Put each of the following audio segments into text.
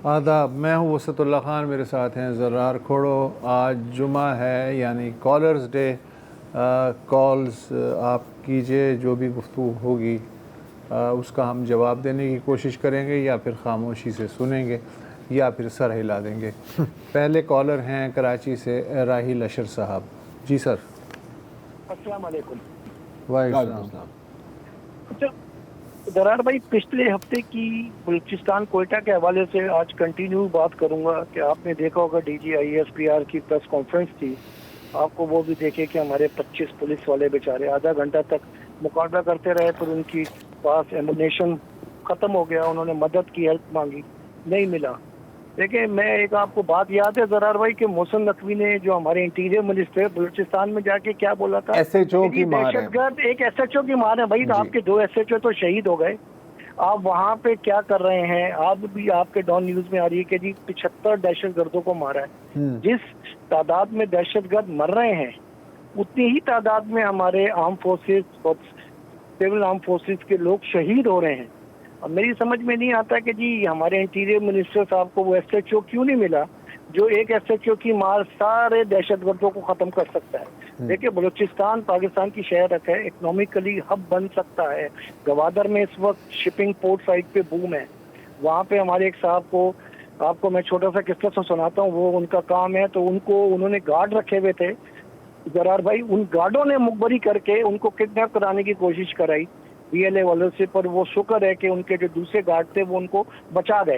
آداب، میں ہوں وسعت اللہ خان، میرے ساتھ ہیں زرار کھوڑو۔ آج جمعہ ہے یعنی کالرز ڈے۔ کالز آپ کیجئے، جو بھی گفتگو ہوگی اس کا ہم جواب دینے کی کوشش کریں گے، یا پھر خاموشی سے سنیں گے، یا پھر سر ہلا دیں گے۔ پہلے کالر ہیں کراچی سے راحیل اشر صاحب۔ جی سر۔ السلام علیکم۔ وعلیکم السلام۔ اچھا درار بھائی، پچھلے ہفتے کی بلوچستان کوئٹہ کے حوالے سے آج کنٹینیو بات کروں گا کہ آپ نے دیکھا ہوگا D G I S P R کی پریس کانفرنس تھی، آپ کو وہ بھی دیکھے کہ ہمارے 25 پولیس والے بیچارے آدھا گھنٹہ تک مقابلہ کرتے رہے، پھر ان کی پاس ایمونیشن ختم ہو گیا، انہوں نے مدد کی، ہیلپ مانگی، نہیں ملا۔ دیکھیں، میں ایک آپ کو بات یاد ہے زرار بھائی کہ محسن نقوی نے جو ہمارے انٹیریئر منسٹر بلوچستان میں جا کے کیا بولا تھا؟ ایس ایچ او کی مار ہے، دہشت گرد ایک ایس ایچ او کی مار ہے بھائی، آپ کے 2 ایس ایچ او تو شہید ہو گئے، آپ وہاں پہ کیا کر رہے ہیں؟ آپ بھی آپ کے ڈان نیوز میں آ رہی ہے کہ جی 75 دہشت گردوں کو مارا ہے۔ جس تعداد میں دہشت گرد مر رہے ہیں اتنی ہی تعداد میں ہمارے آرم فورسز اور سول آرم فورسز کے لوگ شہید ہو رہے ہیں۔ اب میری سمجھ میں نہیں آتا کہ جی ہمارے انٹیریئر منسٹر صاحب کو وہ ایس ایچ او کیوں نہیں ملا جو ایک ایس ایچ او کی مار سارے دہشت گردوں کو ختم کر سکتا ہے۔ دیکھیں، بلوچستان پاکستان کی شہرت ہے، اکنامکلی ہب بن سکتا ہے۔ گوادر میں اس وقت شپنگ پورٹ سائٹ پہ بوم ہے، وہاں پہ ہمارے ایک صاحب کو، آپ کو میں چھوٹا سا قصہ سناتا ہوں، وہ ان کا کام ہے، تو انہوں نے گارڈ رکھے ہوئے تھے زرار بھائی، ان گارڈوں نے مخبری کر کے ان کو کڈنیپ کرانے کی کوشش کرائی بی ایل اے والوں سے، پر وہ شکر ہے کہ ان کے جو دوسرے گارڈ تھے وہ ان کو بچا گئے،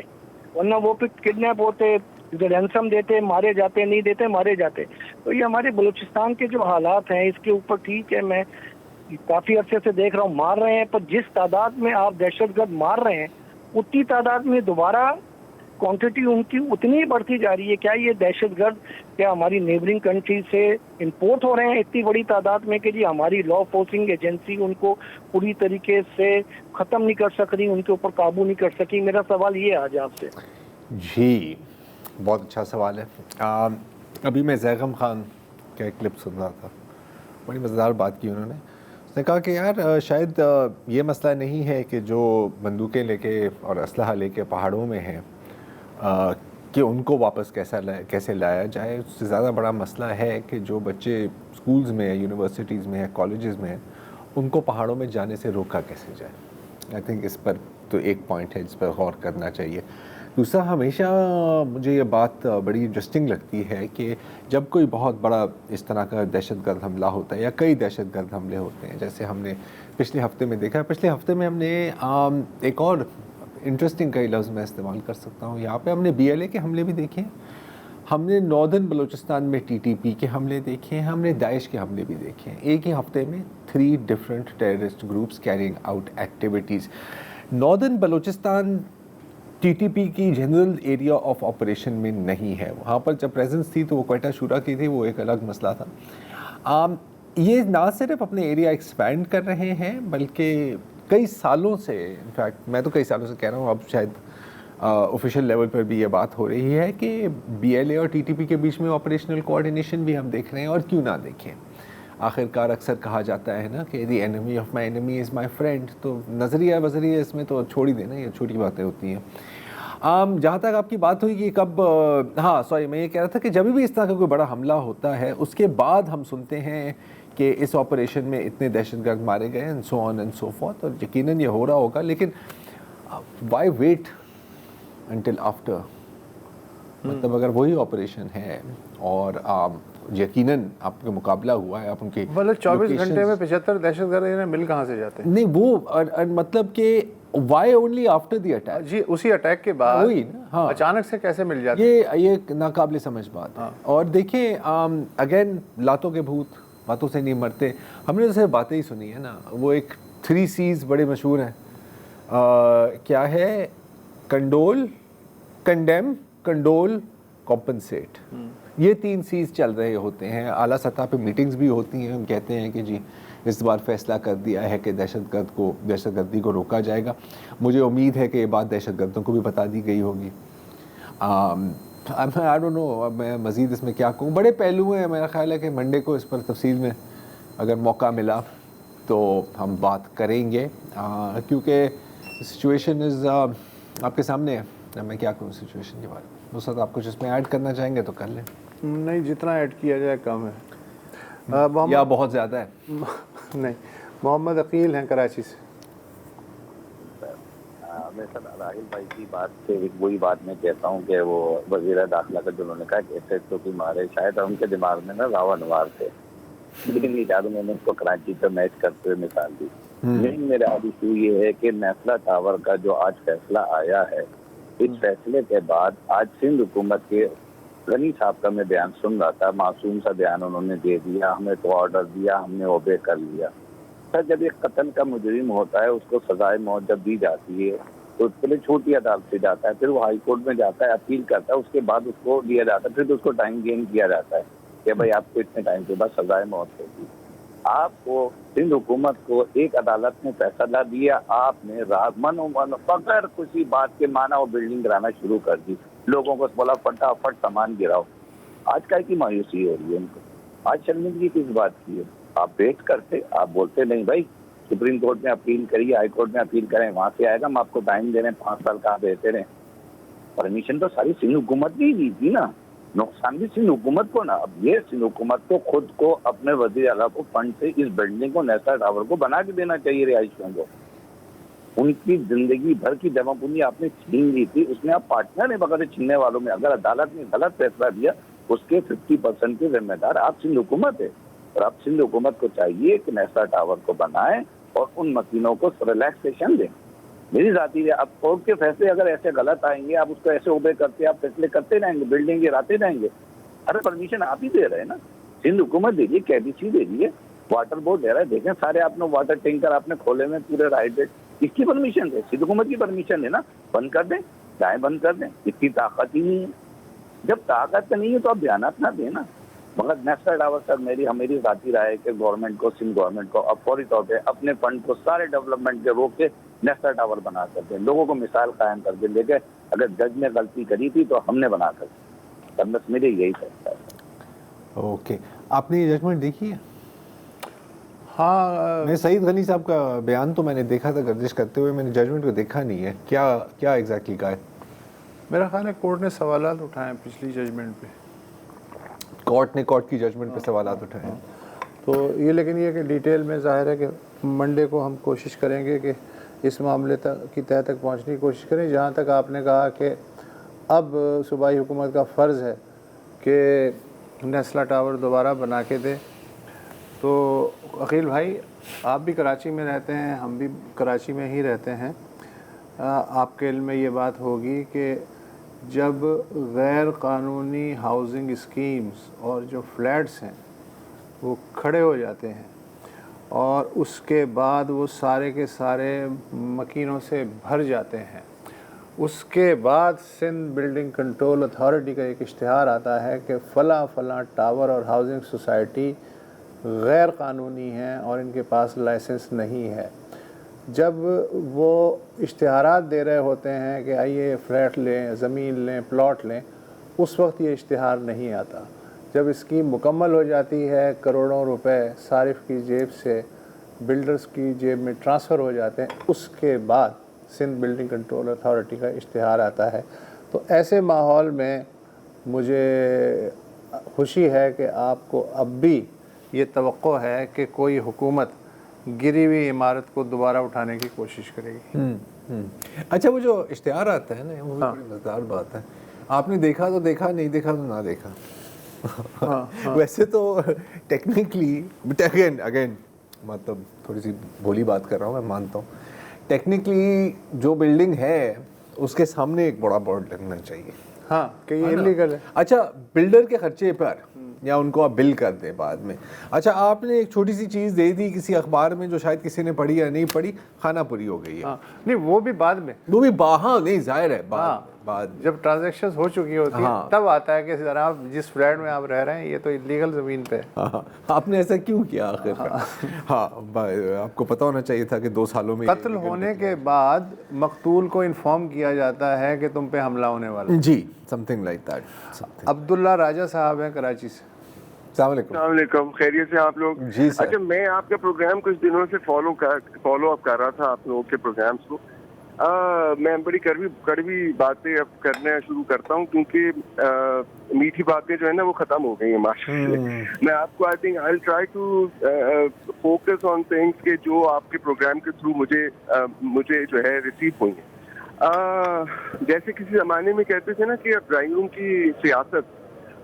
ورنہ وہ پھر کڈنیپ ہوتے، رینسم دیتے، مارے جاتے، نہیں دیتے مارے جاتے۔ تو یہ ہمارے بلوچستان کے جو حالات ہیں اس کے اوپر ٹھیک ہے، میں کافی عرصے سے دیکھ رہا ہوں مار رہے ہیں، پر جس تعداد میں آپ دہشت گرد مار رہے ہیں اتنی تعداد میں دوبارہ کوانٹٹی ان کی اتنی بڑھتی جا رہی ہے۔ کیا یہ دہشت گرد کیا ہماری نیبرنگ کنٹری سے امپورٹ ہو رہے ہیں اتنی بڑی تعداد میں کہ جی ہماری لا انفورسنگ ایجنسی ان کو پوری طریقے سے ختم نہیں کر سک رہی، ان کے اوپر قابو نہیں کر سکی؟ میرا سوال یہ آج آپ سے۔ جی بہت اچھا سوال ہے۔ ابھی میں زیغم خان کا ایک کلپ سن رہا تھا، بڑی مزیدار بات کی انہوں نے۔ اس نے کہا کہ یار شاید یہ مسئلہ نہیں ہے کہ جو بندوقیں لے کے اور اسلحہ لے کے پہاڑوں میں ہیں کہ ان کو واپس کیسے لایا جائے، اس سے زیادہ بڑا مسئلہ ہے کہ جو بچے اسکولز میں، یونیورسٹیز میں، کالجز میں ہیں، ان کو پہاڑوں میں جانے سے روکا کیسے جائے۔ آئی تھنک اس پر تو ایک پوائنٹ ہے جس پر غور کرنا چاہیے۔ دوسرا، ہمیشہ مجھے یہ بات بڑی انٹرسٹنگ لگتی ہے کہ جب کوئی بہت بڑا اس طرح کا دہشت گرد حملہ ہوتا ہے یا کئی دہشت گرد حملے ہوتے ہیں، جیسے ہم نے پچھلے ہفتے میں دیکھا، پچھلے ہفتے میں ہم نے ایک اور انٹرسٹنگ کئی لفظ میں استعمال کر سکتا ہوں یہاں پہ، ہم نے بی ایل اے کے حملے بھی دیکھے ہیں، ہم نے ناردرن بلوچستان میں ٹی ٹی پی کے حملے دیکھے ہیں، ہم نے داعش کے حملے بھی دیکھے ہیں۔ ایک ہی ہفتے میں 3 different terrorist groups carrying out activities. Northern Balochistan T T P کی جنرل ایریا آف آپریشن میں نہیں ہے، وہاں پر جب پریزنس تھی تو وہ کوئٹہ شورا کی تھی، وہ ایک الگ مسئلہ تھا۔ یہ نہ صرف اپنے ایریا ایکسپینڈ کر رہے ہیں بلکہ کئی سالوں سے، انفیکٹ میں تو کئی سالوں سے کہہ رہا ہوں، اب شاید آفیشیل لیول پر بھی یہ بات ہو رہی ہے کہ بی ایل اے اور ٹی ٹی پی کے بیچ میں آپریشنل کوآرڈینیشن بھی ہم دیکھ رہے ہیں، اور کیوں نہ دیکھیں۔ آخر کار اکثر کہا جاتا ہے نا کہ the enemy of my enemy is my friend, تو نظریہ وظریہ اس میں تو چھوڑ ہی دینا، یہ چھوٹی باتیں ہوتی ہیں۔ جہاں تک آپ کی بات ہوئی کہ کب، میں یہ کہہ رہا تھا کہ جب بھی اس طرح کا کوئی بڑا حملہ ہوتا ہے اس کے بعد ہم سنتے ہیں کہ اس آپریشن میں اتنے دہشت گرد مارے گئے and so on and so forth, اور یقیناً یہ ہو رہا ہوگا، لیکن وائی ویٹ انٹل آفٹر؟ مطلب اگر وہی آپریشن ہے اور یقیناً آپ کا مقابلہ ہوا ہے، آپ ان کی مطلب 24 گھنٹے میں 75 دہشت گرد مل کہاں سے جاتے ہیں؟ نہیں، وہ مطلب کہ why only after the attack? جی اسی اٹیک کے بعد وہی نا، اچانک سے کیسے مل جاتے ہیں؟ یہ ناقابل سمجھ بات ہے۔ اور دیکھیں، اگین لاتوں کے بھوت باتوں سے نہیں مرتے، ہم نے جیسے باتیں ہی سنی ہے نا، وہ ایک 3 C's بڑے مشہور ہیں، کیا ہے؟ کنڈول، کنڈیم، کنڈول، کمپنسیٹ۔ یہ 3 C's چل رہے ہوتے ہیں، اعلیٰ سطح پہ میٹنگز بھی ہوتی ہیں، ہم کہتے ہیں کہ جی اس بار فیصلہ کر دیا ہے کہ دہشت گردی کو روکا جائے گا۔ مجھے امید ہے کہ یہ بات دہشت گردوں کو بھی بتا دی گئی ہوگی۔ I don't know، اب میں مزید اس میں کیا کہوں، بڑے پہلو ہیں، میرا خیال ہے کہ منڈے کو اس پر تفصیل میں اگر موقع ملا تو ہم بات کریں گے، کیونکہ سچویشن از آپ کے سامنے ہے، میں کیا کروں سچویشن کے بارے میں؟ اس وقت آپ کچھ اس میں ایڈ کرنا چاہیں گے تو کر لیں. نہیں، جتنا ایڈ کیا جائے کم ہے. یا بہت زیادہ ہے؟ نہیں، محمد عقیل ہیں کراچی سے. میں سر راہل بھائی کی بات سے وہی بات میں کہتا ہوں کہ وہ وزیر داخلہ کا جنہوں نے کہا کہ ایسے کی مارے، شاید ان کے دماغ میں نا راون نوار تھے، لیکن یہ یاد میں نے اس کو کراچی پہ میچ کرتے ہوئے مثال دی. لیکن میرا اب ایشو یہ ہے کہ نیسلا ٹاور کا جو آج فیصلہ آیا ہے، اس فیصلے کے بعد آج سندھ حکومت کے غنی صاحب کا میں بیان سن رہا تھا، معصوم سا بیان انہوں نے دے دیا، ہمیں تو آرڈر دیا، ہم نے اوبے کر لیا. سر جب ایک قتل کا مجرم ہوتا ہے، اس کو سزائے موت جب دی جاتی ہے تو پہلے چھوٹی عدالت سے جاتا ہے، پھر وہ ہائی کورٹ میں جاتا ہے، اپیل کرتا ہے، اس کے بعد اس کو دیا جاتا ہے، پھر اس کو ٹائم گین کیا جاتا ہے کہ بھائی آپ کو اتنے ٹائم کے بعد سزائے موت ہوگی. آپ کو سندھ حکومت کو ایک عدالت نے فیصلہ دیا، آپ نے من بغیر کسی بات کے مانا وہ بلڈنگ گرانا شروع کر دی، لوگوں کو بولا فٹافٹ سامان گراؤ. آج کا کی مایوسی ہو رہی ہے ان کو، آج شرمندگی کس بات کی ہے؟ آپ ویٹ کرتے، آپ بولتے نہیں بھائی سپریم کورٹ میں اپیل کریے، ہائی کورٹ میں اپیل کریں، وہاں سے آئے گا، ہم آپ کو ٹائم دے رہے ہیں 5 سال کا، آپ رہتے رہیں. پرمیشن تو ساری سندھ حکومت نے ہی دی تھی نا، نقصان بھی سندھ حکومت کو نا. اب یہ سندھ حکومت کو خود کو اپنے وزیر اعلیٰ کو فنڈ سے اس بلڈنگ کو نیسا ٹاور کو بنا کے دینا چاہیے رہائشیوں کو. ان کی زندگی بھر کی جمع پونجی آپ نے چھین لی تھی، اس میں آپ پارٹنر ہیں بغیر چھیننے والوں میں. اگر عدالت نے غلط فیصلہ دیا اس کے 50% کے ذمہ دار آپ سندھ حکومت ہے، اور اب سندھ حکومت کو چاہیے کہ نیسا ٹاور کو بنائیں اور ان مکینوں کو ریلیکسیشن دیں. میری ذاتی ہے، اب کورٹ کے فیصلے اگر ایسے غلط آئیں گے، آپ اس کو ایسے اوبے کرتے، آپ فیصلے کرتے رہیں گے، بلڈنگ گراتے رہیں گے. ارے پرمیشن آپ ہی دے رہے ہیں نا، سندھ حکومت دے دیے، KBC دے دیے، واٹر بورڈ دے رہا ہے. دیکھیں سارے آپ نے واٹر ٹینکر آپ نے کھولے میں پورے رائٹ ہے، اس کی پرمیشن دے، سندھ حکومت کی پرمیشن ہے نا. بند کر دیں، چاہے بند کر دیں، اتنی طاقت ہی نہیں ہے. جب طاقت نہیں ہے تو آپ بیانات نہ دیں نا. مگر نیسا ٹاور سر میری ذاتی رائے ہے کہ گورنمنٹ کو، سندھ گورنمنٹ کو اب فوری طور پہ اپنے فنڈ کو سارے ڈیولپمنٹ کے روک کے نیسا ٹاور بنا کر دیں، لوگوں کو مثال قائم کر دیں. دیکھیں اگر جج نے غلطی کری تھی تو ہم نے بنا کر دی، بس میرے یہی فیصلہ ہے. اوکے، آپ نے یہ ججمنٹ دیکھی ہے؟ ہاں، میں سعید غنی صاحب کا بیان تو میں نے دیکھا تھا گردش کرتے ہوئے، میں نے ججمنٹ کو دیکھا نہیں ہے. کیا ایگزیکٹلی کہا ہے؟ میرا خیال ہے کورٹ نے سوالات اٹھائے ہیں پچھلی ججمنٹ پہ. کورٹ کی ججمنٹ پہ سوالات اٹھائے ہیں تو یہ، لیکن یہ کہ ڈیٹیل میں ظاہر ہے کہ منڈے کو ہم کوشش کریں گے کہ اس معاملے کی تہہ تک پہنچنے کی کوشش کریں. جہاں تک آپ نے کہا کہ اب صوبائی حکومت کا فرض ہے کہ نیسلا ٹاور دوبارہ بنا کے دے، تو عقیل بھائی آپ بھی کراچی میں رہتے ہیں، ہم بھی کراچی میں ہی رہتے ہیں. آپ کے علم میں یہ بات ہوگی کہ جب غیر قانونی ہاؤسنگ اسکیمز اور جو فلیٹس ہیں وہ کھڑے ہو جاتے ہیں اور اس کے بعد وہ سارے کے سارے مکینوں سے بھر جاتے ہیں، اس کے بعد سندھ بلڈنگ کنٹرول اتھارٹی کا ایک اشتہار آتا ہے کہ فلاں ٹاور اور ہاؤسنگ سوسائٹی غیر قانونی ہیں اور ان کے پاس لائسنس نہیں ہے. جب وہ اشتہارات دے رہے ہوتے ہیں کہ آئیے فلیٹ لیں، زمین لیں، پلاٹ لیں، اس وقت یہ اشتہار نہیں آتا. جب اسکیم مکمل ہو جاتی ہے، کروڑوں روپے صارف کی جیب سے بلڈرز کی جیب میں ٹرانسفر ہو جاتے ہیں، اس کے بعد سندھ بلڈنگ کنٹرول اتھارٹی کا اشتہار آتا ہے. تو ایسے ماحول میں مجھے خوشی ہے کہ آپ کو اب بھی یہ توقع ہے کہ کوئی حکومت گری ہوئی عمارت کو دوبارہ اٹھانے کی کوشش کرے گی. اچھا، وہ جو اشتہار آتا ہے نا، وہ بڑی مزیدار بات ہے. آپ نے دیکھا تو دیکھا، نہیں دیکھا تو نہ دیکھا. ویسے تو ٹیکنیکلی اگین مطلب تھوڑی سی بولی بات کر رہا ہوں، میں مانتا ہوں ٹیکنیکلی جو بلڈنگ ہے اس کے سامنے ایک بڑا بورڈ لگنا چاہیے. ہاں کہ یہ انلیگل ہے. اچھا، بلڈر کے خرچے پر یا ان کو آپ بل کر دیں بعد میں. اچھا، آپ نے ایک چھوٹی سی چیز دے دی کسی اخبار میں جو شاید کسی نے پڑھی یا نہیں پڑھی، خانہ پوری ہو گئی ہے. نہیں، وہ بھی بعد میں، وہ بھی ہاں نہیں ظاہر ہے بعد جب ٹرانزیکشنز ہو چکی ہوتی ہیں تب آتا ہے کہ ذرا جس فلیٹ میں آپ رہ رہے ہیں یہ تو انلیگل زمین پہ ہے. آپ نے ایسا کیوں کیا آخر؟ ہاں، آپ کو پتا ہونا چاہیے تھا کہ 2 سالوں میں قتل ہونے کے بعد مقتول کو انفارم کیا جاتا ہے کہ تم پہ حملہ ہونے والا. جی، سمتھنگ لائک دیٹ. عبداللہ راجہ صاحب ہیں کراچی سے. السلام علیکم. السلام علیکم، خیریت سے آپ لوگ؟ جی سر. اچھا، میں آپ کا پروگرام کچھ دنوں سے فالو اپ کر رہا تھا، آپ لوگوں کے پروگرامس کو. میں بڑی کڑوی باتیں اب کرنا شروع کرتا ہوں کیونکہ میٹھی باتیں جو ہے نا وہ ختم ہو گئی ہیں ماشاءاللہ. میں آپ کو I think I will try to focus on things کہ جو آپ کے پروگرام کے تھرو مجھے جو ہے ریسیو ہوئی ہیں. جیسے کسی زمانے میں کہتے تھے نا کہ ڈرائنگ روم کی سیاست,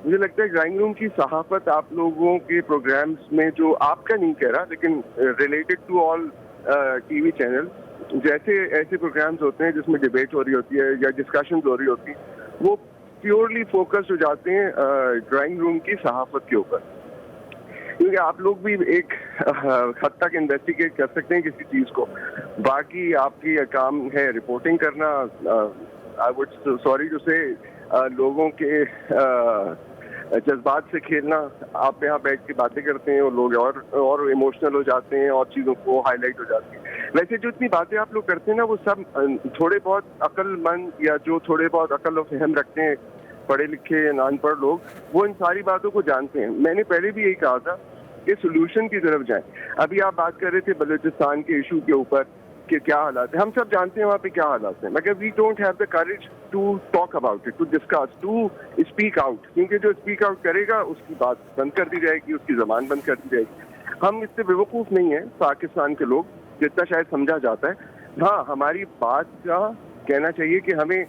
مجھے لگتا ہے ڈرائنگ روم کی صحافت آپ لوگوں کے پروگرامز میں, جو آپ کا نہیں کہہ رہا لیکن related to all T V channel, جیسے ایسے پروگرامز ہوتے ہیں جس میں ڈیبیٹ ہو رہی ہوتی ہے یا ڈسکشنز ہو رہی ہوتی ہیں, وہ پیورلی فوکس ہو جاتے ہیں ڈرائنگ روم کی صحافت کے اوپر. کیونکہ آپ لوگ بھی ایک حد تک انویسٹیگیٹ کر سکتے ہیں کسی چیز کو, باقی آپ کی کام ہے رپورٹنگ کرنا. آئی وڈ سوری ٹو سے لوگوں کے جذبات سے کھیلنا. آپ یہاں بیٹھ کے باتیں کرتے ہیں اور لوگ اور ایموشنل ہو جاتے ہیں اور چیزوں کو ہائی لائٹ ہو جاتی ہیں. ویسے جو اتنی باتیں آپ لوگ کرتے ہیں نا, وہ سب تھوڑے بہت عقل مند یا جو تھوڑے بہت عقل و فہم رکھتے ہیں, پڑھے لکھے یا نان پڑھ لوگ, وہ ان ساری باتوں کو جانتے ہیں. میں نے پہلے بھی یہی کہا تھا کہ سولوشن کی طرف جائیں. ابھی آپ بات کر رہے تھے بلوچستان کے ایشو کے اوپر کہ کیا حالات ہیں, ہم سب جانتے ہیں وہاں پہ کیا حالات ہیں, مگر we don't have the courage to talk about it, to discuss, to speak out. کیونکہ جو اسپیک آؤٹ کرے گا اس کی بات بند کر دی جائے گی, اس کی زبان بند کر دی جائے گی. ہم اس سے بیوقوف نہیں ہیں پاکستان کے لوگ جتنا شاید سمجھا جاتا ہے. ہاں, ہماری بات کا کہنا چاہیے کہ ہمیں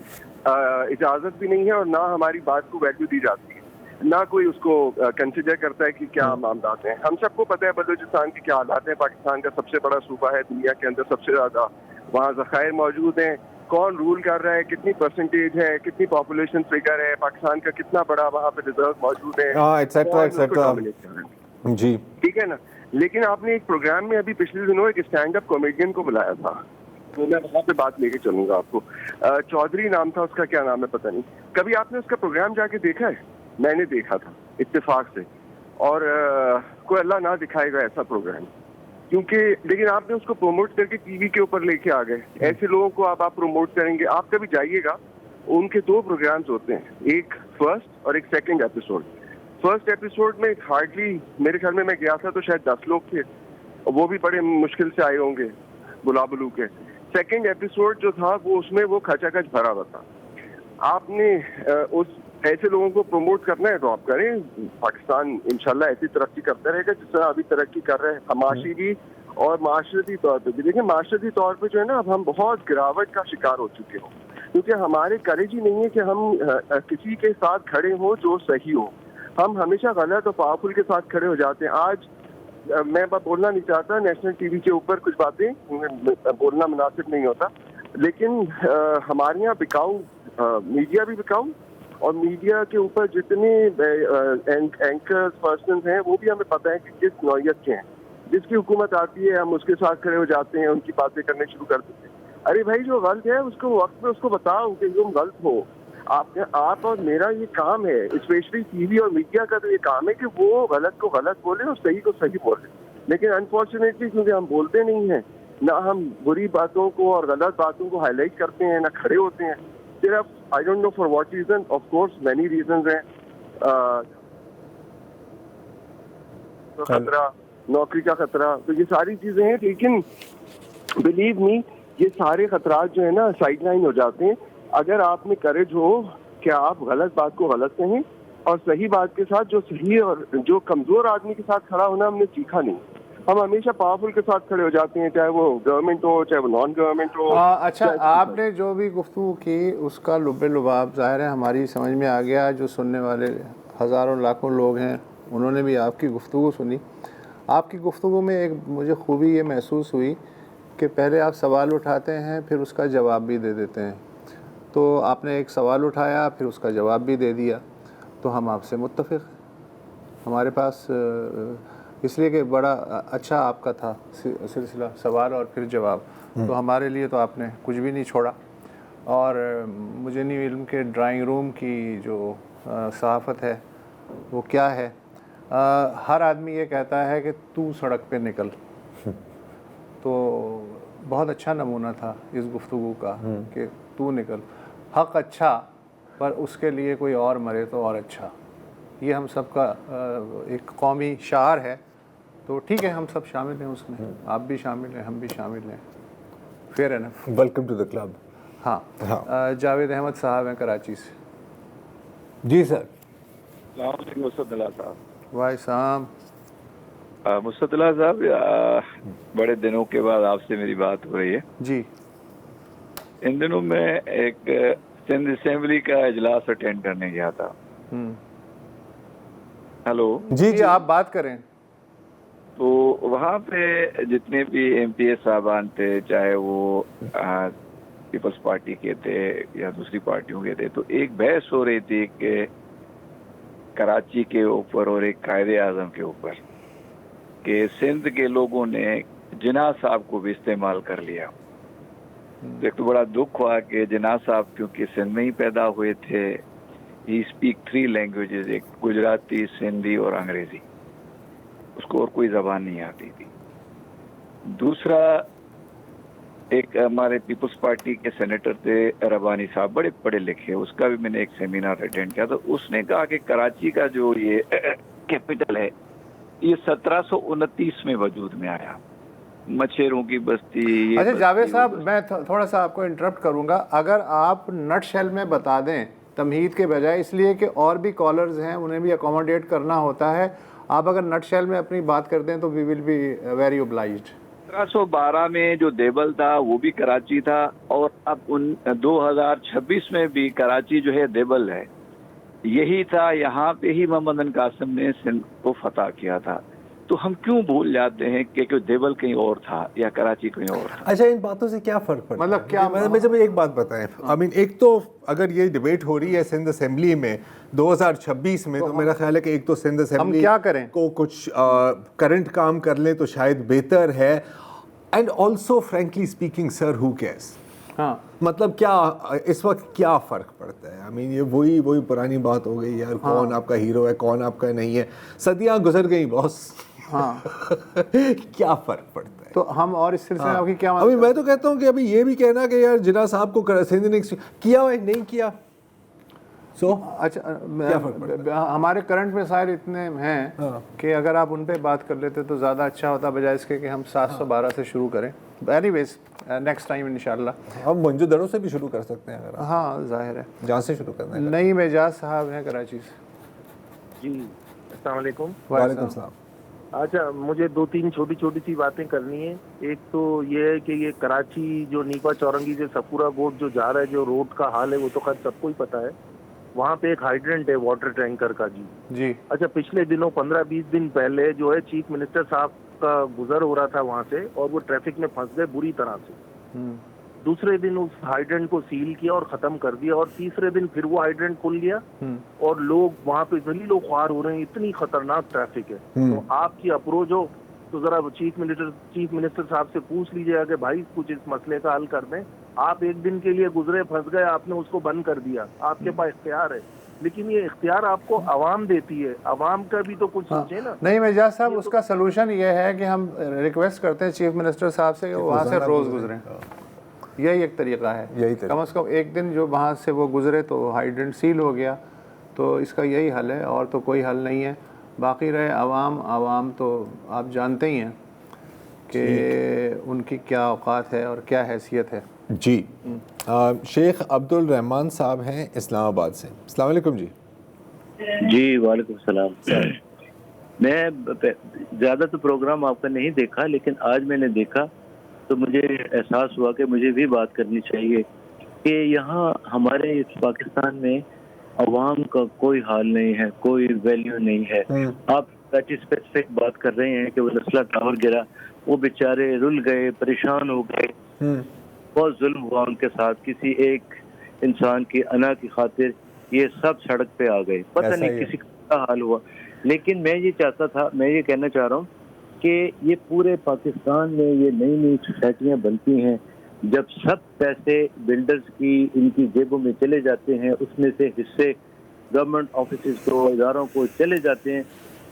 اجازت بھی نہیں ہے اور نہ ہماری بات کو ویلیو دی جاتی ہے, نہ کوئی اس کو کنسیڈر کرتا ہے کہ کیا معاملات ہیں. ہم سب کو پتہ ہے بلوچستان کے کیا حالات ہیں. پاکستان کا سب سے بڑا صوبہ ہے دنیا کے اندر, سب سے زیادہ وہاں ذخائر موجود ہیں. کون رول کر رہا ہے, کتنی پرسنٹیج ہے, کتنی پاپولیشن فگر ہے, پاکستان کا کتنا بڑا وہاں پہ ریزرو موجود ہے, جی ٹھیک ہے نا. لیکن آپ نے ایک پروگرام میں ابھی پچھلے دنوں ایک اسٹینڈ اپ کامیڈین کو بلایا تھا, تو میں وہاں پہ بات لے کے چلوں گا آپ کو. چودھری نام تھا اس کا, کیا نام ہے پتہ نہیں. کبھی آپ نے اس کا پروگرام جا کے دیکھا ہے؟ میں نے دیکھا تھا اتفاق سے, اور کوئی اللہ نہ دکھائے گا ایسا پروگرام, کیونکہ لیکن آپ نے اس کو پروموٹ کر کے ٹی وی کے اوپر لے کے آ گئے. ایسے لوگوں کو آپ پروموٹ کریں گے, آپ کبھی جائیے گا, ان کے 2 پروگرامز ہوتے ہیں, ایک فرسٹ اور ایک سیکنڈ ایپیسوڈ. فرسٹ ایپیسوڈ میں ہارڈلی, میرے خیال میں گیا تھا تو شاید 10 لوگ تھے, وہ بھی بڑے مشکل سے آئے ہوں گے بلا بلو کے. سیکنڈ ایپیسوڈ جو تھا وہ اس میں وہ کھچا کھچ بھرا ہوا تھا. آپ نے اس ایسے لوگوں کو پروموٹ کرنا ہے تو آپ کریں. پاکستان انشاءاللہ ایسی ترقی کرتا رہے گا جس طرح ابھی ترقی کر رہے ہیں, معاشی اور معاشرتی طور پہ بھی. دیکھیں معاشرتی طور پہ جو ہے نا, اب ہم بہت گراوٹ کا شکار ہو چکے ہوں, کیونکہ ہمارے کریج ہی نہیں ہے کہ ہم کسی کے ساتھ کھڑے ہوں جو صحیح ہو. ہم ہمیشہ غلط اور پاورفل کے ساتھ کھڑے ہو جاتے ہیں. آج میں بولنا نہیں چاہتا نیشنل ٹی وی کے اوپر کچھ باتیں بولنا مناسب نہیں ہوتا, لیکن ہمارے یہاں بکاؤ میڈیا بھی بکاؤ, اور میڈیا کے اوپر جتنے اینکرز پرسنز ہیں وہ بھی ہمیں پتہ ہے کہ کس نوعیت کے ہیں. جس کی حکومت آتی ہے ہم اس کے ساتھ کھڑے ہو جاتے ہیں, ان کی باتیں کرنے شروع کر دیتے ہیں. ارے بھائی جو غلط ہے اس کو وقت میں اس کو بتاؤ کہ تم غلط ہو. آپ اور میرا یہ کام ہے, اسپیشلی ٹی وی اور میڈیا کا تو یہ کام ہے کہ وہ غلط کو غلط بولے اور صحیح کو صحیح بولے. لیکن انفارچونیٹلی کیونکہ ہم بولتے نہیں ہیں, نہ ہم بری باتوں کو اور غلط باتوں کو ہائی لائٹ کرتے ہیں, نہ کھڑے ہوتے ہیں. صرف I don't know for what reason, of course many reasons ہیں. خطرہ, نوکری کا خطرہ, تو یہ ساری چیزیں ہیں. لیکن بلیو می, یہ سارے خطرات جو ہے نا سائڈ لائن ہو جاتے ہیں اگر آپ میں کریج ہو کہ آپ غلط بات کو غلط کہیں اور صحیح بات کے ساتھ. جو صحیح اور جو کمزور آدمی کے ساتھ کھڑا ہونا ہم نے سیکھا نہیں. ہم ہمیشہ پاورفل کے ساتھ کھڑے ہو جاتے ہیں, چاہے وہ گورنمنٹ ہو چاہے وہ نان گورنمنٹ ہو. اچھا, آپ نے جو بھی گفتگو کی اس کا لب لباب ظاہر ہے ہماری سمجھ میں آ گیا. جو سننے والے ہزاروں لاکھوں لوگ ہیں انہوں نے بھی آپ کی گفتگو سنی. آپ کی گفتگو میں ایک مجھے خوبی یہ محسوس ہوئی کہ پہلے آپ سوال اٹھاتے ہیں پھر اس کا جواب بھی دے دیتے ہیں. تو آپ نے ایک سوال اٹھایا پھر اس کا جواب بھی دے دیا, تو ہم آپ سے متفق ہیں. ہمارے پاس اس لیے کہ بڑا اچھا آپ کا تھا سلسلہ سوال اور پھر جواب, تو ہمارے لیے تو آپ نے کچھ بھی نہیں چھوڑا. اور مجھے نہیں علم کہ ڈرائنگ روم کی جو صحافت ہے وہ کیا ہے. ہر آدمی یہ کہتا ہے کہ تو سڑک پہ نکل, تو بہت اچھا نمونہ تھا اس گفتگو کا کہ تو نکل. حق اچھا, پر اس کے لیے کوئی اور مرے تو اور اچھا. یہ ہم سب کا ایک قومی شعار ہے. تو ٹھیک ہے, ہم سب شامل ہیں اس میں, آپ بھی شامل ہیں, ہم بھی شامل ہیں. Fair enough. Welcome to the club. ہاں جاوید احمد صاحب ہیں کراچی سے. جی سر. السلام علیکم مصطفی اللہ صاحب. بھائی صاحب. مصطفی اللہ صاحب بڑے دنوں کے بعد آپ سے میری بات ہو رہی ہے. جی. ان دنوں میں ایک سندھ اسمبلی کا اجلاس اٹینڈ کرنے گیا تھا. ہیلو. جی آپ بات کریں. تو وہاں پہ جتنے بھی ایم پی اے صاحبان تھے, چاہے وہ پیپلز پارٹی کے تھے یا دوسری پارٹیوں کے تھے, تو ایک بحث ہو رہی تھی کہ کراچی کے اوپر اور ایک قائد اعظم کے اوپر, کہ سندھ کے لوگوں نے جناح صاحب کو بھی استعمال کر لیا. ایک تو بڑا دکھ ہوا کہ جناح صاحب کیونکہ سندھ میں ہی پیدا ہوئے تھے, ہی اسپیک 3 لینگویجز, ایک گجراتی, سندھی اور انگریزی, اس کو اور کوئی زبان نہیں آتی تھی. دوسرا ایک ہمارے پیپلز پارٹی کے سینیٹر تھے ربانی صاحب, بڑے پڑھے لکھے, اس کا بھی میں نے ایک سیمینار اٹینڈ کیا. تو اس نے کہا کہ کراچی کا جو یہ کیپٹل ہے یہ 1729 میں وجود میں آیا, مچھیروں کی بستی. اچھا جاوید صاحب, میں تھوڑا سا آپ کو انٹرپٹ کروں گا, اگر آپ نٹ شیل میں بتا دیں تمہید کے بجائے, اس لیے کہ اور بھی کالرز ہیں انہیں بھی اکوموڈیٹ کرنا ہوتا ہے, آپ اگر نٹ شیل میں اپنی بات کر دیں تو وی ول بی ویری اوبلائزڈ. 1712 میں جو دیبل تھا وہ بھی کراچی تھا, اور اب 2026 میں بھی کراچی جو ہے دیبل ہے. یہی تھا, یہاں پہ ہی محمد بن قاسم نے سندھ کو فتح کیا تھا. تو ہم کیوں بھول جاتے ہیں کہ دیبل کہیں اور تھا یا کراچی کہیں اور تھا؟ اچھا ان باتوں سے کیا فرق پڑتا ہے؟ مطلب کیا مجھے ایک بات بتائیں. ایک تو اگر یہ ڈیبیٹ ہو رہی ہے سندھ اسمبلی میں 2026 میں, تو میرا خیال ہے کہ ایک تو سندھ اسمبلی کیا کریں کو کچھ کرنٹ کام کر لیں تو شاید بہتر ہے. And also frankly speaking sir, who cares? ہاں مطلب کیا اس وقت کیا فرق پڑتا ہے؟ یہ وہی پرانی بات ہو گئی یار, کون آپ کا ہیرو ہے کون آپ کا نہیں ہے, صدیاں گزر گئی باس. ہاں کیا فرق پڑتا ہے؟ تو ہم اور اس سلسلے میں آپ کی کیا ابھی میں تو کہتا ہوں کہ ابھی یہ بھی کہنا کہ یار جناح صاحب کو سندھ نے کیا ہے نہیں کیا, سو اچھا ہمارے کرنٹ مسائل اتنے ہیں کہ اگر آپ ان پہ بات کر لیتے تو زیادہ اچھا ہوتا, بجائے اس کے کہ ہم 712 سے شروع کریں. اینی ویز نیکسٹ ٹائم انشاءاللہ ہم منجو دروں سے بھی شروع کر سکتے ہیں اگر. ہاں ظاہر ہے, جہاں سے شروع کرنا ہے. نئی اعجاز صاحب ہیں کراچی سے. جی السلام علیکم. وعلیکم السلام. اچھا مجھے 2-3 چھوٹی سی باتیں کرنی ہے. ایک تو یہ ہے کہ یہ کراچی جو نیپا چورنگی سے سپورہ گوٹ جو جا رہا ہے, جو روڈ کا حال ہے وہ تو خیر سب کو ہی پتا ہے. وہاں پہ ایک ہائیڈرنٹ ہے واٹر ٹینکر کا. جی اچھا پچھلے دنوں 15-20 دن پہلے جو ہے چیف منسٹر صاحب کا گزر ہو رہا تھا وہاں سے, اور وہ ٹریفک میں پھنس گئے بری طرح سے. دوسرے دن اس ہائیڈرنٹ کو سیل کیا اور ختم کر دیا, اور تیسرے دن پھر وہ ہائیڈرنٹ کھل گیا, اور لوگ وہاں پہ ذلیل و خوار ہو رہے ہیں. اتنی خطرناک ٹریفک ہے. تو آپ کی اپروچ ہو تو ذرا چیف منسٹر صاحب سے پوچھ لیجیے گا کہ بھائی کچھ اس مسئلے کا حل کر دیں. آپ ایک دن کے لیے گزرے, پھنس گئے, آپ نے اس کو بند کر دیا, آپ کے پاس اختیار ہے, لیکن یہ اختیار آپ کو عوام دیتی ہے. عوام کا بھی تو کچھ سوچیں نا. نہیں اعجاز صاحب, اس کا سلوشن یہ ہے کہ ہم ریکویسٹ کرتے ہیں چیف منسٹر صاحب سے کہ وہاں سے روز گزریں. یہی ایک طریقہ ہے, کم از کم ایک دن جو وہاں سے وہ گزرے تو ہائیڈرنٹ سیل ہو گیا, تو اس کا یہی حل ہے, اور تو کوئی حل نہیں ہے. باقی رہے عوام تو آپ جانتے ہی ہیں کہ ان کی کیا اوقات ہے اور کیا حیثیت ہے. جی شیخ عبد الرحمان صاحب ہیں اسلام آباد سے. السلام علیکم. جی جی وعلیکم السلام. میں زیادہ تو پروگرام آپ کا نہیں دیکھا, لیکن آج میں نے دیکھا تو مجھے احساس ہوا کہ مجھے بھی بات کرنی چاہیے کہ یہاں ہمارے اس پاکستان میں عوام کا کوئی حال نہیں ہے, کوئی ویلیو نہیں ہے. آپ اسپیسیفک بات کر رہے ہیں کہ وہ نسلہ ٹاور گرا, وہ بیچارے رل گئے, پریشان ہو گئے, بہت ظلم ہوا ان کے ساتھ. کسی ایک انسان کی انا کی خاطر یہ سب سڑک پہ آ گئے, پتہ نہیں کسی کا حال ہوا. لیکن میں یہ چاہتا تھا, میں یہ کہنا چاہ رہا ہوں کہ یہ پورے پاکستان میں یہ نئی سوسائٹیاں بنتی ہیں, جب سب پیسے بلڈرز کی ان کی جیبوں میں چلے جاتے ہیں, اس میں سے حصے گورنمنٹ آفیسز کو, اداروں کو چلے جاتے ہیں,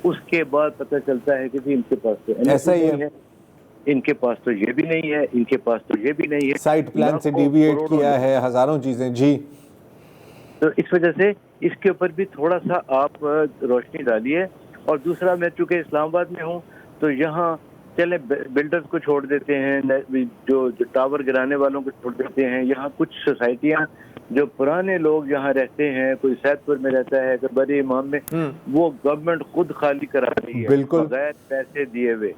اس کے بعد پتہ چلتا ہے کہ جی ان کے پاس تو ایسا ہی ہے, ان کے پاس تو یہ بھی نہیں ہے, ان کے پاس تو یہ بھی نہیں ہے, سائٹ پلان سے ڈیویٹ کیا ہے, ہزاروں چیزیں. جی تو اس وجہ سے اس کے اوپر بھی تھوڑا سا آپ روشنی ڈالیے. اور دوسرا, میں چونکہ اسلام آباد میں ہوں تو یہاں چلے بلڈرز کو چھوڑ دیتے ہیں, جو ٹاور گرانے والوں کو چھوڑ دیتے ہیں. یہاں کچھ سوسائٹیاں جو پرانے لوگ یہاں رہتے ہیں, کوئی سید پور میں رہتا ہے, کوئی بڑی امام میں, وہ گورنمنٹ خود خالی کرا رہی ہے بغیر پیسے دیے ہوئے.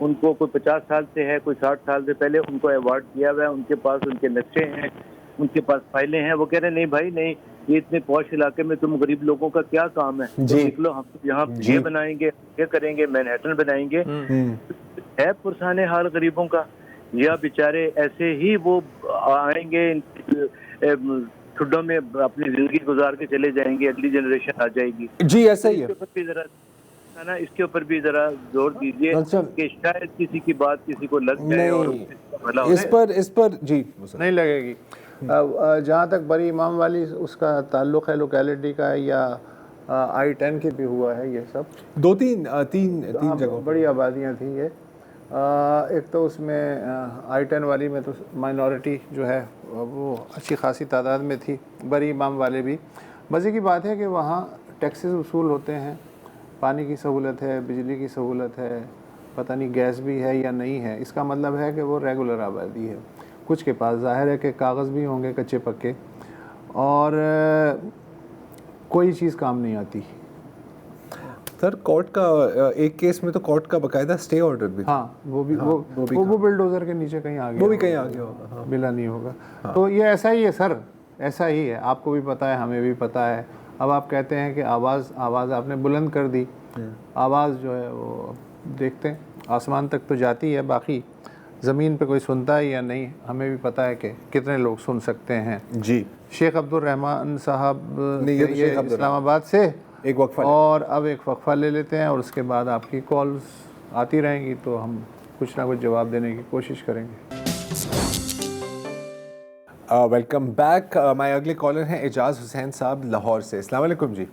ان کو کوئی 50 سال سے ہے, کوئی 60 سال سے پہلے ان کو ایوارڈ دیا ہوا ہے, ان کے پاس ان کے نقشے ہیں, ان کے پاس فائلیں ہیں. وہ کہہ رہے ہیں نہیں بھائی نہیں, یہ اتنے پوش علاقے میں تم غریب لوگوں کا کیا کام ہے, نکلو, ہم یہاں یہ بنائیں گے, یہ کریں گے, مینہٹن بنائیں گے. ہے پرسان حال غریبوں کا, یا بیچارے ایسے ہی وہ آئیں گے ٹھڈوں میں اپنی زندگی گزار کے چلے جائیں گے, اگلی جنریشن آ جائے گی. جی ایسا ہی ہے. اس کے اوپر بھی ذرا زور دیجیے کہ شاید کسی کی بات کسی کو لگ جائے. اور اس پر جی نہیں لگے گی. جہاں تک بڑی امام والی اس کا تعلق ہے لوکیلٹی کا یا I-10 کی بھی ہوا ہے, یہ سب 2-3 جگہوں بڑی آبادیاں تھیں. یہ ایک تو اس میں I-10 والی میں تو مائنورٹی جو ہے وہ اچھی خاصی تعداد میں تھی, بڑی امام والے بھی. مزے کی بات ہے کہ وہاں ٹیکسز وصول ہوتے ہیں, پانی کی سہولت ہے, بجلی کی سہولت ہے, پتہ نہیں گیس بھی ہے یا نہیں ہے. اس کا مطلب ہے کہ وہ ریگولر آبادی ہے. کچھ کے پاس ظاہر ہے کہ کاغذ بھی ہوں گے کچے پکے, اور کوئی چیز کام نہیں آتی. سر کورٹ کا ایک کیس میں تو کورٹ کا باقاعدہ اسٹے آرڈر بھی, ہاں وہ بلڈوزر کے نیچے کہیں آ گیا, وہ بھی کہیں آگے ہوگا, ملا نہیں ہوگا. تو یہ ایسا ہی ہے سر, ایسا ہی ہے. آپ کو بھی پتہ ہے, ہمیں بھی پتہ ہے. اب آپ کہتے ہیں کہ آواز آپ نے بلند کر دی. آواز جو ہے وہ دیکھتے ہیں آسمان تک تو جاتی ہے, باقی زمین پہ کوئی سنتا ہے یا نہیں ہمیں بھی پتہ ہے کہ کتنے لوگ سن سکتے ہیں. جی شیخ عبد الرحمان صاحب یہ اسلام آباد سے ایک وقفہ, اور اب ایک وقفہ لے لیتے ہیں, اور اس کے بعد آپ کی کالز آتی رہیں گی تو ہم کچھ نہ کچھ جواب دینے کی کوشش کریں گے. Welcome back. ہمارے اگلے کالر ہیں اعجاز حسین صاحب لاہور سے. السلام علیکم. جی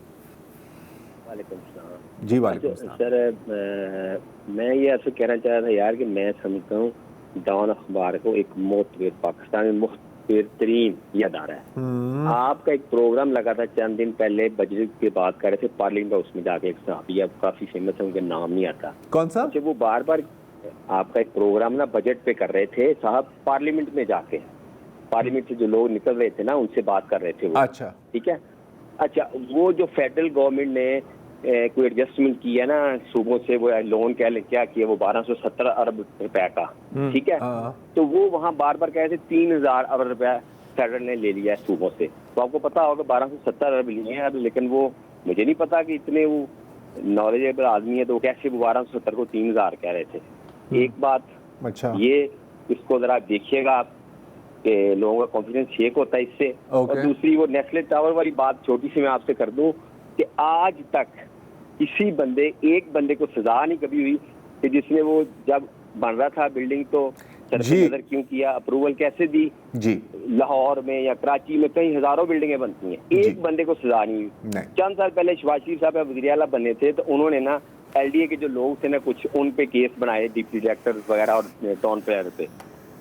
وعلیکم السلام. جی وعلیکم السلام. سر میں یہ آپ سے کہنا چاہ رہا تھا یار کہ میں سمجھتا ہوں ڈان اخبار کو ایک معتبر پاکستان میں معتبر ترین یہ ادارہ ہے. آپ کا ایک پروگرام لگا تھا چند دن پہلے, بجٹ کی بات کر رہے تھے پارلیمنٹ ہاؤس میں جا کے, ایک صحافی اب کافی فیمس ہے, ان کا نام نہیں آتا. کون سا؟ وہ بار بار آپ کا ایک پروگرام نا بجٹ پہ کر رہے تھے صاحب, پارلیمنٹ میں جا کے, پارلیمنٹ سے جو لوگ نکل رہے تھے نا ان سے بات کر رہے تھے وہ. اچھا ٹھیک ہے. اچھا وہ جو فیڈرل گورنمنٹ نے کوئی ایڈجسٹمنٹ کیا نا صوبوں سے, وہ لون کیا کیا وہ 1270 ارب روپے کا, ٹھیک ہے. تو وہ وہاں بار بار کہہ رہے تھے 3000 ارب روپیہ فیڈرل نے لے لیا ہے صوبوں سے. تو آپ کو پتا ہوگا 1270 ارب لیے ہیں اب, لیکن وہ مجھے نہیں پتا کہ اتنے وہ نالجیبل آدمی ہے تو وہ کیسے 1270 کو 3000 کہہ رہے تھے. ایک بات اچھا یہ اس کو ذرا دیکھیے گا آپ کہ لوگوں کا کانفیڈنس شیک ہوتا ہے اس سے. اور دوسری وہ نیسلے ٹاور والی بات چھوٹی سی میں آپ سے کر دوں کہ آج تک کسی ایک بندے کو سزا نہیں کبھی ہوئی کہ جس نے وہ جب بن رہا تھا بلڈنگ تو سرپے نظر کیوں کیا, اپروول کیسے دی. جی لاہور میں یا کراچی میں کئی ہزاروں بلڈنگیں بنتی ہیں, ایک بندے کو سزا نہیں ہوئی. چند سال پہلے شہباز شریف صاحب وزیر اعلیٰ بنے تھے تو انہوں نے نا LDA کے جو لوگ تھے نا کچھ ان پہ کیس بنائے, ڈپٹی ڈائریکٹر وغیرہ اور ٹاؤن پلانر پہ,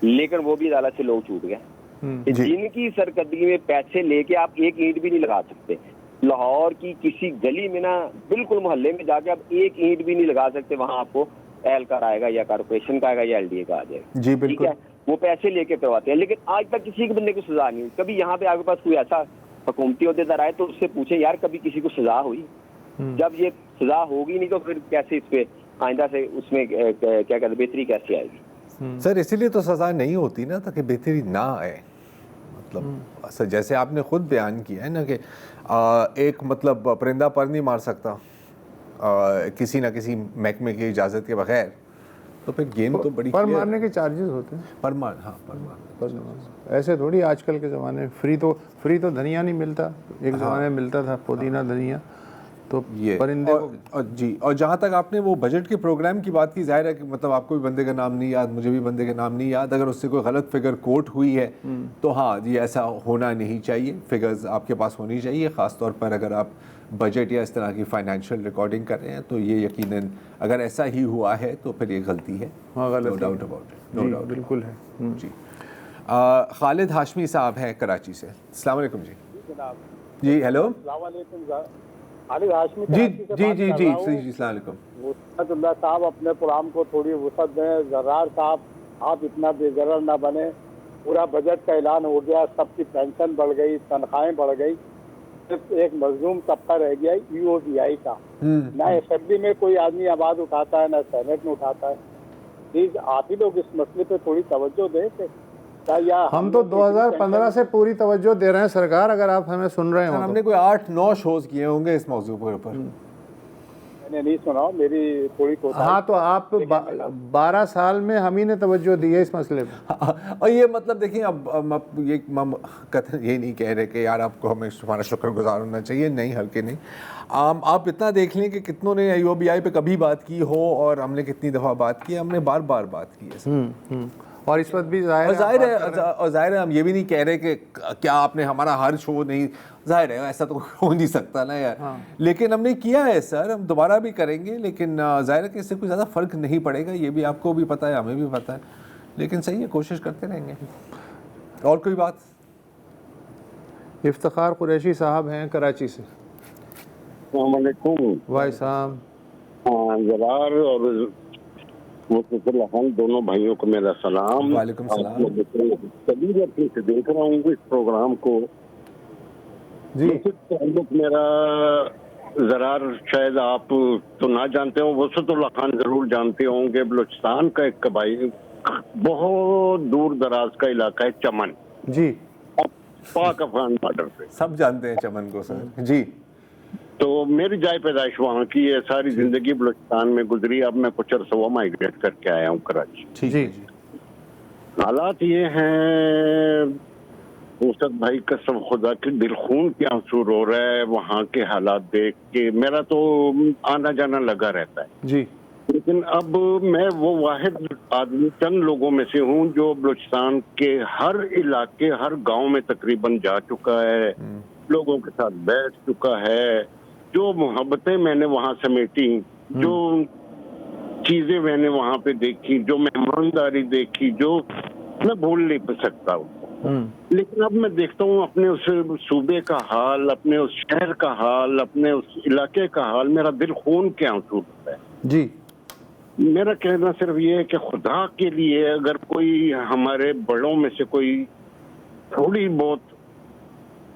لیکن وہ بھی عدالت سے لوگ چھوٹ گئے. جن کی سرکردگی میں پیسے لے کے آپ ایک اینٹ بھی نہیں لگا سکتے. لاہور کی کسی گلی میں نا بالکل محلے میں جا کے آپ ایک اینٹ بھی نہیں لگا سکتے, وہاں آپ کو اہلکار آئے گا یا کارپوریشن کا آئے گا یا LDA کا آ جائے گا. جی بالکل. وہ پیسے لے کے کرواتے ہیں, لیکن آج تک کسی کے بندے کو سزا نہیں ہوئی. کبھی یہاں پہ آپ کے پاس کوئی ایسا حکومتی عہدیدار آئے تو اس سے پوچھیں یار کبھی کسی کو سزا ہوئی؟ جب یہ سزا ہوگی نہیں تو پھر کیسے اس پہ آئندہ سے اس میں کیا کہتے ہیں بہتری کیسے آئے گی؟ سر اسی لیے تو سزا نہیں ہوتی نا تاکہ بہتری نہ آئے. مطلب جیسے آپ نے خود بیان کیا ہے نا کہ ایک مطلب پرندہ پر نہیں مار سکتا کسی نہ کسی محکمے کی اجازت کے بغیر, تو پھر گیم تو بڑی پر مارنے کے چارجز ہوتے ہیں. پر مار ایسے تھوڑی آج کل کے زمانے میں فری تو دھنیا نہیں ملتا. ایک زمانے میں ملتا تھا پودینہ دھنیا, تو پرندے جی. اور جہاں تک آپ نے وہ بجٹ کے پروگرام کی بات کی, ظاہر ہے کہ مطلب آپ کو بھی بندے کا نام نہیں یاد, مجھے بھی بندے کا نام نہیں یاد. اگر اس سے کوئی غلط فگر کوٹ ہوئی ہے تو ہاں یہ ایسا ہونا نہیں چاہیے. فگرز آپ کے پاس ہونی چاہیے, خاص طور پر اگر آپ بجٹ یا اس طرح کی فائنینشیل ریکارڈنگ کر رہے ہیں تو یہ یقیناً اگر ایسا ہی ہوا ہے تو پھر یہ غلطی ہے. No doubt about it. No doubt بالکل ہے. جی خالد ہاشمی صاحب ہیں کراچی سے. السلام علیکم. جی جی ہیلو. خالد ہاشمی جی کراچی سے جی بات جی کر جی رہا ہوں۔ السلام علیکم۔ وسعت اللہ صاحب اپنے پروگرام کو تھوڑی وسعت دیں۔ زرار صاحب آپ اتنا بے ضرر نہ بنے، پورا بجٹ کا اعلان ہو گیا، سب کی پینشن بڑھ گئی، تنخواہیں بڑھ گئی، صرف ایک مظلوم طبقہ رہ گیا EOBI کا۔ نہ اسمبلی میں کوئی آدمی آواز اٹھاتا ہے، نہ سینٹ میں اٹھاتا ہے۔ پلیز آپ ہی لوگ اس مسئلے پہ تھوڑی توجہ دیں کہ ہم تو 2015 سے پوری توجہ دے رہے ہیں سرکار، اگر آپ ہمیں سن رہے ہوں ہم نے کوئی 8-9 شوز کیے ہوں گے اس موضوع کے اوپر۔ میں نے نہیں سنا، میری تھوڑی کوتاہی۔ ہاں تو آپ 12 سال میں ہم ہی نے توجہ دی ہے اس مسئلے پہ۔ اور یہ مطلب دیکھیں، اب یہ قطعاً یہ نہیں کہہ رہے کہ یار آپ کو ہمیں ہمارا شکر گزار ہونا چاہیے، نہیں، ہلکے نہیں۔ آپ اتنا دیکھ لیں کہ کتنوں نے EOBI پہ کبھی بات کی ہو اور ہم نے کتنی دفعہ بات کی، ہم نے بار بار بات کی ہے۔ اور اس وقت بھی ظاہر ہے ہم یہ بھی نہیں کہہ رہے کہ کیا آپ نے ہمارا ہر شو نہیں، ظاہر ہے ایسا تو ہو نہیں سکتا نا یار، لیکن ہم نے کیا ہے سر، ہم دوبارہ بھی کریں گے، لیکن ظاہر ہے کہ اس سے کوئی زیادہ فرق نہیں پڑے گا، یہ بھی آپ کو بھی پتہ ہے، ہمیں بھی پتہ ہے، لیکن صحیح ہے، کوشش کرتے رہیں گے۔ اور کوئی بات؟ افتخار قریشی صاحب ہیں کراچی سے۔ السلام علیکم بھائی صاحب۔ زرار اور وسعت اللہ خان دونوں بھائیوں کو میرا سلام۔ وعلیکم السلام۔ کبھی اپنے سے دیکھ رہا ہوں اس پروگرام کو جی تعلق میرا، زرار شاید آپ تو نہ جانتے ہوں، وسعت اللہ خان ضرور جانتے ہوں گے، بلوچستان کا ایک قبائل بہت دور دراز کا علاقہ ہے چمن، جی پاک افغان بارڈر پہ، سب جانتے ہیں چمن کو سر۔ جی تو میری جائے پیدائش وہاں کی ہے، ساری زندگی بلوچستان میں گزری، اب میں کچھ عرصہ مائگریٹ کر کے آیا ہوں کراچی۔ جی حالات یہ ہیں وسعت بھائی، قسم خدا کی دل خون کے آنسو رو رہا ہے وہاں کے حالات دیکھ کے، میرا تو آنا جانا لگا رہتا ہے، جی لیکن اب میں وہ واحد آدمی چند لوگوں میں سے ہوں جو بلوچستان کے ہر علاقے، ہر گاؤں میں تقریباً جا چکا ہے، لوگوں کے ساتھ بیٹھ چکا ہے، جو محبتیں میں نے وہاں سمیٹی، جو چیزیں میں نے وہاں پہ دیکھی، جو مہمانداری دیکھی، جو میں بھول نہیں سکتا ہوں۔ لیکن اب میں دیکھتا ہوں اپنے اس صوبے کا حال، اپنے اس شہر کا حال، اپنے اس علاقے کا حال، میرا دل خون کے آنسو ہوتا ہے۔ جی میرا کہنا صرف یہ ہے کہ خدا کے لیے اگر کوئی ہمارے بڑوں میں سے کوئی تھوڑی بہت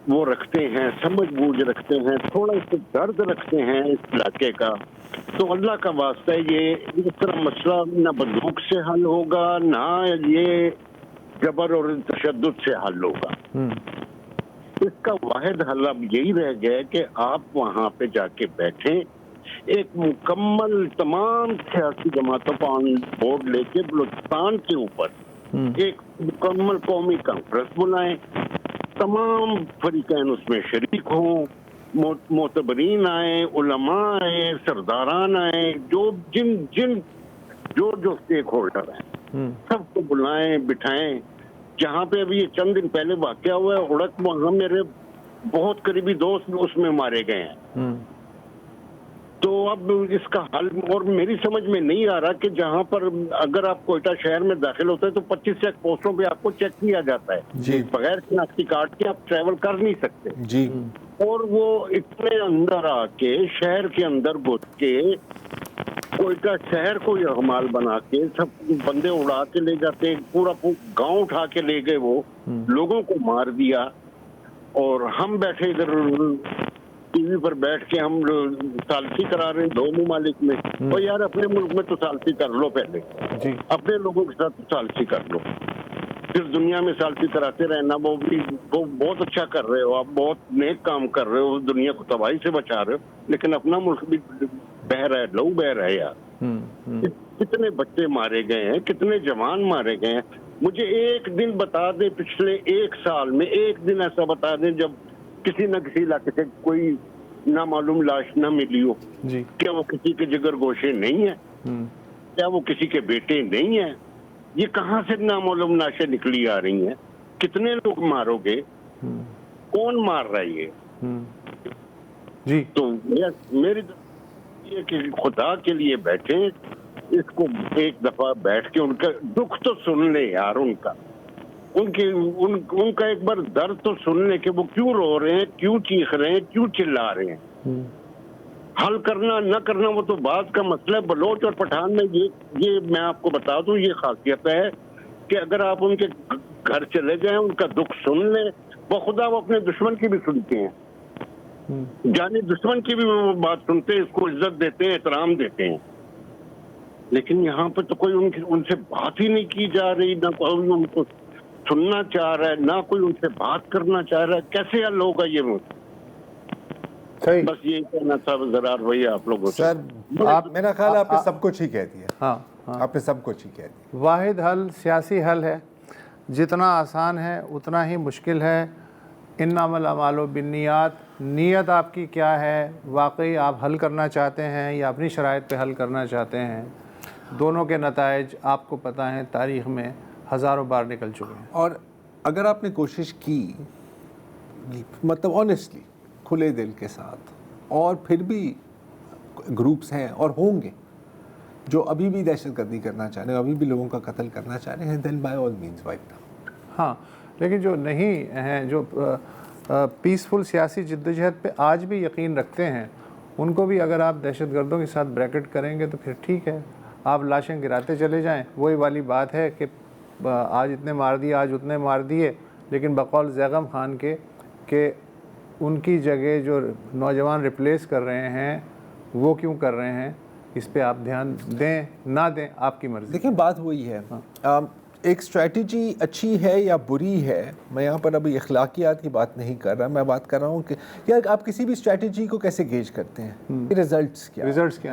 وہ رکھتے ہیں، سمجھ بوجھ رکھتے ہیں، تھوڑا اس درد رکھتے ہیں اس علاقے کا، تو اللہ کا واسطہ یہ اس طرح مسئلہ نہ بندوق سے حل ہوگا، نہ یہ جبر اور تشدد سے حل ہوگا۔ اس کا واحد حل اب یہی رہ گیا ہے کہ آپ وہاں پہ جا کے بیٹھیں، ایک مکمل تمام سیاسی جماعتوں کو آن بورڈ لے کے بلوچستان کے اوپر ایک مکمل قومی کانفرنس بلائیں، تمام فریقین اس میں شریک ہوں، معتبرین آئیں، علماء آئیں، سرداران آئیں، جو اسٹیک ہولڈر ہیں سب کو بلائیں، بٹھائیں۔ جہاں پہ ابھی یہ چند دن پہلے واقعہ ہوا ہے اڑک، وہاں میرے بہت قریبی دوست اس میں مارے گئے ہیں۔ تو اب اس کا حل اور میری سمجھ میں نہیں آ رہا کہ جہاں پر اگر آپ کوئٹہ شہر میں داخل ہوتے ہیں تو 25 چیک پوسٹوں پہ آپ کو چیک کیا جاتا ہے، بغیر شناختی کارڈ کے آپ ٹریول کر نہیں سکتے، جی، اور وہ اتنے اندر آ کے شہر کے اندر گھس کے کوئٹہ شہر کو یرغمال بنا کے سب بندے اڑا کے لے جاتے، پورا گاؤں اٹھا کے لے گئے، وہ لوگوں کو مار دیا، اور ہم بیٹھے ادھر ٹی وی پر بیٹھ کے ہم ثالثی کرا رہے ہیں دو ممالک میں۔ اور یار اپنے ملک میں تو ثالثی کر لو، پہلے اپنے لوگوں کے ساتھ ثالثی کر لو، پھر دنیا میں ثالثی کراتے رہنا۔ وہ بہت اچھا کر رہے ہو آپ، بہت نیک کام کر رہے ہو، دنیا کو تباہی سے بچا رہے ہو، لیکن اپنا ملک بھی بہہ رہا ہے، لہو بہہ رہا ہے یار۔ کتنے بچے مارے گئے ہیں، کتنے جوان مارے گئے ہیں۔ مجھے ایک دن بتا دیں پچھلے 1 سال میں، ایک دن ایسا بتا دیں جب کسی نہ کسی علاقے سے کوئی نامعلوم لاش نہ ملی ہو۔ کیا وہ کسی کے جگر گوشے نہیں ہیں؟ کیا وہ کسی کے بیٹے نہیں ہیں؟ یہ کہاں سے نامعلوم لاشیں نکلی آ رہی ہیں؟ کتنے لوگ مارو گے؟ کون مار رہا ہے یہ؟ جی تو میری یہ کہ خدا کے لیے بیٹھیں، اس کو ایک دفعہ بیٹھ کے ان کا دکھ تو سن لیں یار، ان کا ایک بار درد تو سن لیں کہ وہ کیوں رو رہے ہیں، کیوں چیخ رہے ہیں، کیوں چلا رہے ہیں۔ حل کرنا نہ کرنا وہ تو بعد کا مسئلہ ہے. بلوچ اور پٹھان میں یہ میں آپ کو بتا دوں یہ خاصیت ہے کہ اگر آپ ان کے گھر چلے جائیں ان کا دکھ سن لیں بخدا وہ اپنے دشمن کی بھی سنتے ہیں, یعنی دشمن کی بھی وہ بات سنتے ہیں, اس کو عزت دیتے ہیں, احترام دیتے ہیں. لیکن یہاں پہ تو کوئی ان سے بات ہی نہیں کی جا رہی, نہ کوئی ان کو سننا چاہ رہا ہے, نہ کوئی ان سے بات کرنا چاہ رہا ہے. کیسے حل ہوگا یہ مجھے بس یہی کہنا تھا ذرا وہی آپ لوگوں سے. سر آپ میرا خیال آپ نے سب کچھ ہی کہہ دیا. ہاں آپ نے سب کچھ ہی کہہ دیا. واحد حل سیاسی حل ہے, جتنا آسان ہے اتنا ہی مشکل ہے. انما الاعمال بالنیات, نیت آپ کی کیا ہے, واقعی آپ حل کرنا چاہتے ہیں یا اپنی شرائط پہ حل کرنا چاہتے ہیں, دونوں کے نتائج آپ کو پتہ ہیں تاریخ میں ہزاروں بار نکل چکے ہیں. اور اگر آپ نے کوشش کی مطلب آنیسٹلی کھلے دل کے ساتھ, اور پھر بھی گروپس ہیں اور ہوں گے جو ابھی بھی دہشت گردی کرنا چاہ رہے ہیں, ابھی بھی لوگوں کا قتل کرنا چاہ رہے ہیں, then by all means wipe down. ہاں, لیکن جو نہیں ہیں, جو پیسفل سیاسی جدوجہد پہ آج بھی یقین رکھتے ہیں, ان کو بھی اگر آپ دہشت گردوں کے ساتھ بریکٹ کریں گے تو پھر ٹھیک ہے, آپ لاشیں گراتے چلے جائیں. وہی والی بات ہے کہ آج اتنے مار دیے, آج اتنے مار دیے, لیکن بقول زیغم خان کے کہ ان کی جگہ جو نوجوان ریپلیس کر رہے ہیں وہ کیوں کر رہے ہیں, اس پہ آپ دھیان دیں نہ دیں آپ کی مرضی. دیکھیں بات وہی ہے, ایک اسٹریٹجی اچھی ہے یا بری ہے, میں یہاں پر ابھی اخلاقیات کی بات نہیں کر رہا, میں بات کر رہا ہوں کہ یار آپ کسی بھی اسٹریٹجی کو کیسے گیج کرتے ہیں, ریزلٹس کیا.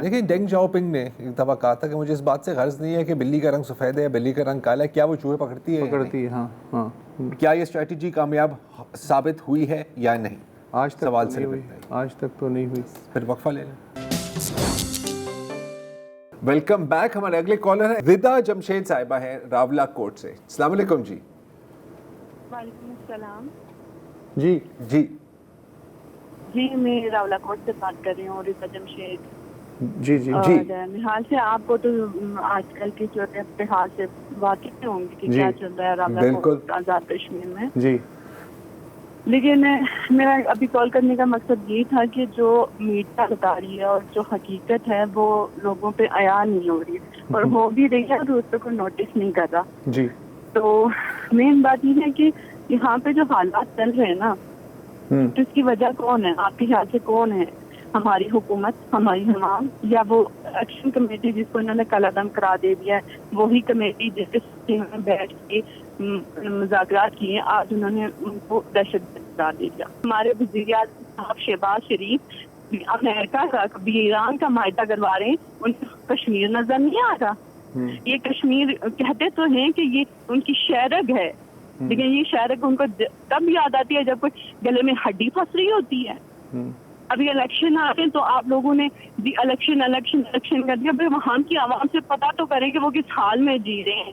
دیکھیں ڈینگ جاؤپنگ نے ایک دفعہ کہا تھا کہ مجھے اس بات سے غرض نہیں ہے کہ بلی کا رنگ سفید ہے یا بلی کا رنگ کالا ہے, کیا وہ چوہے پکڑتی ہے. ہاں, کیا یہ اسٹریٹجی کامیاب ثابت ہوئی ہے یا نہیں, آج تک سوال سے آج تک تو نہیں ہوئی. پھر وقفہ لے لیں. Welcome back. ہمارے اگلے کالر ہیں ردا جمشید صاحبہ ہیں راولا کوٹ سے. السلام علیکم جی. وعلیکم السلام. جی جی جی میں راولا کوٹ سے بات کر رہی ہوں, ردا جمشید. جی جی جی. حال سے آپ کو تو آج کل کی صورت حال سے واقف ہوں گے کہ کیا چل رہا ہے راولا کوٹ آزاد کشمیر میں. جی لیکن میرا ابھی کال کرنے کا مقصد یہ تھا کہ جو میڈیا بتا رہی ہے اور جو حقیقت ہے وہ لوگوں پہ عیاں نہیں ہو رہی, اور ہو بھی رہی ہے تو اس پہ کوئی نوٹس نہیں کر رہا. جی تو مین بات یہ ہے کہ یہاں پہ جو حالات چل رہے ہیں نا, تو اس کی وجہ کون ہے آپ کے خیال سے, کون ہے؟ ہماری حکومت, ہماری حمام, یا وہ ایکشن کمیٹی جس کو انہوں نے کل عدم کرا دے دیا ہے, وہی کمیٹی جس کے بیٹھ کے مذاکرات کیے آج انہوں نے ان کو دہشت گرد قرار دے دیا. ہمارے وزیر اعظم صاحب شہباز شریف امریکہ کا بھی ایران کا معاہدہ کروا رہے ہیں, ان کو کشمیر نظر نہیں آ رہا. یہ کشمیر کہتے تو ہیں کہ یہ ان کی شہرگ ہے, لیکن یہ شہرگ ان کو تب یاد آتی ہے جب کوئی گلے میں ہڈی پھنس رہی ہوتی ہے. ابھی الیکشن آتے ہیں تو آپ لوگوں نے الیکشن کر دیا. بھائی ہم کی عوام سے پتا تو کریں کہ وہ کس حال میں جی رہے ہیں,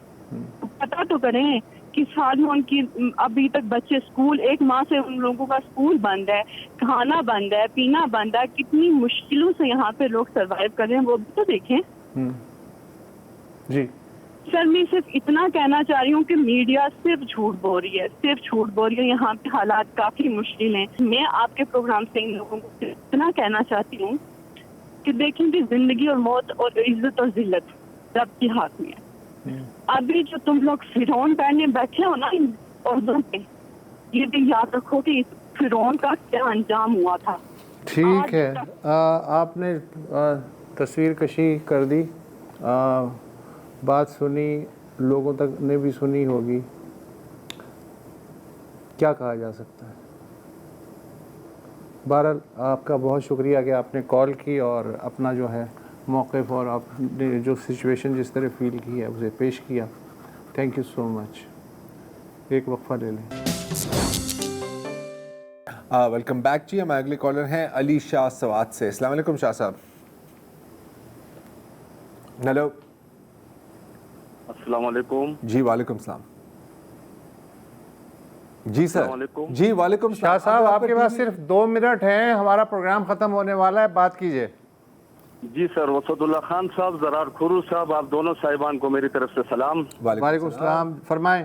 پتا تو کریں کس حال میں ان کی. ابھی تک بچے اسکول, 1 ماہ سے ان لوگوں کا اسکول بند ہے, کھانا بند ہے, پینا بند ہے, کتنی مشکلوں سے یہاں پہ لوگ سروائیو کر رہے ہیں, وہ بھی تو دیکھیں. جی سر میں صرف اتنا کہنا چاہ رہی ہوں کہ میڈیا صرف جھوٹ بول رہی ہے, صرف جھوٹ بول رہی ہے. یہاں پہ حالات کافی مشکل ہیں. میں آپ کے پروگرام سے ان لوگوں کو اتنا کہنا چاہتی ہوں کہ دیکھیں کہ زندگی اور موت اور عزت اور ذلت رب کے ہاتھ میں ہے. ابھی جو تم لوگ فرعون پہننے بیٹھے ہو نا ان عہدوں پہ, یہ بھی یاد رکھو کہ فرعون کا کیا انجام ہوا تھا. ٹھیک ہے, آپ نے تصویر کشی کر دی, بات سنی, لوگوں تک نے بھی سنی ہوگی. کیا کہا جا سکتا ہے؟ بہرحال آپ کا بہت شکریہ کہ آپ نے کال کی اور اپنا جو ہے موقف اور آپ نے جو سچویشن جس طرح فیل کی ہے اسے پیش کیا. تھینک یو سو مچ. ایک وقفہ لے لیں. ویلکم بیک جی. ہمارے اگلے کالر ہیں علی شاہ سوات سے. السلام علیکم شاہ صاحب. ہیلو. السلام علیکم. جی وعلیکم السلام. جی سر. السلام علیکم. جی وعلیکم السلام. شاہ صاحب آپ کے پاس صرف 2 منٹ ہیں, ہمارا پروگرام ختم ہونے والا ہے, بات کیجئے. جی سر, وسعت اللہ خان صاحب, زرار کھرو صاحب, آپ دونوں صاحبان کو میری طرف سے سلام. وعلیکم السلام. فرمائیں.